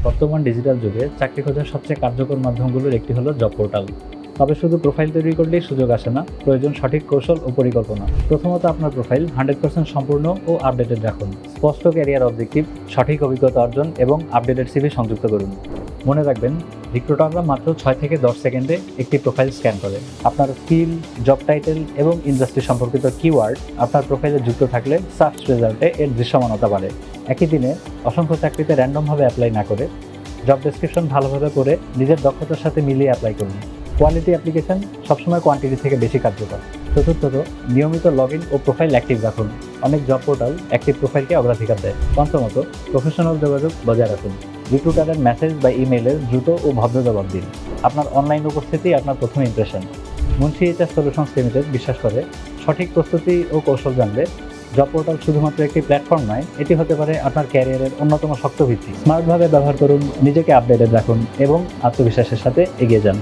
বর্তমান ডিজিটাল যুগে চাকরি খোঁজার সবচেয়ে কার্যকর মাধ্যমগুলোর একটি হলো জব পোর্টাল। তবে শুধু প্রোফাইল তৈরি করলেই সুযোগ আসে না, প্রয়োজন সঠিক কৌশল ও পরিকল্পনা। প্রথমত আপনার প্রোফাইল 100% সম্পূর্ণ ও আপডেটেড রাখুন। স্পষ্ট ক্যারিয়ার অবজেক্টিভ, সঠিক অভিজ্ঞতা অর্জন এবং আপডেটেড সিভি সংযুক্ত করুন। মনে রাখবেন, রিক্রুটাররা মাত্র 6 থেকে 10 সেকেন্ডে একটি প্রোফাইল স্ক্যান করে। আপনার স্কিল, জব টাইটেল এবং ইন্ডাস্ট্রি সম্পর্কিত কিওয়ার্ড আপনার প্রোফাইলে যুক্ত থাকলে সার্চ রেজাল্টে এর দৃশ্যমানতা বাড়ে। একই দিনে অসংখ্য চাকরিতে র্যান্ডমভাবে অ্যাপ্লাই না করে জব ডেসক্রিপশন ভালোভাবে পড়ে নিজের দক্ষতার সাথে মিলিয়ে অ্যাপ্লাই করুন। কোয়ালিটি অ্যাপ্লিকেশন সবসময় কোয়ান্টিটি থেকে বেশি কার্যকর। চতুর্থত, নিয়মিত লগ ইন ও প্রোফাইল অ্যাক্টিভ রাখুন। অনেক জব পোর্টাল অ্যাক্টিভ প্রোফাইলকে অগ্রাধিকার দেয়। পঞ্চমত, প্রফেশনাল যোগাযোগ বজায় রাখুন। রিক্রুটারের মেসেজ বা ইমেইলের দ্রুত ও ভদ্র জবাব দিন। আপনার অনলাইন উপস্থিতি আপনার প্রথম impression. Munshi HR solutions limited বিশ্বাস করে, সঠিক প্রস্তুতি ও কৌশল জানলে জব পোর্টাল শুধুমাত্র একটি প্ল্যাটফর্ম নয়, এটি হতে পারে আপনার ক্যারিয়ারের অন্যতম শক্ত ভিত্তি। স্মার্টভাবে ব্যবহার করুন, নিজেকে আপডেটেড রাখুন এবং আত্মবিশ্বাসের সাথে এগিয়ে যান।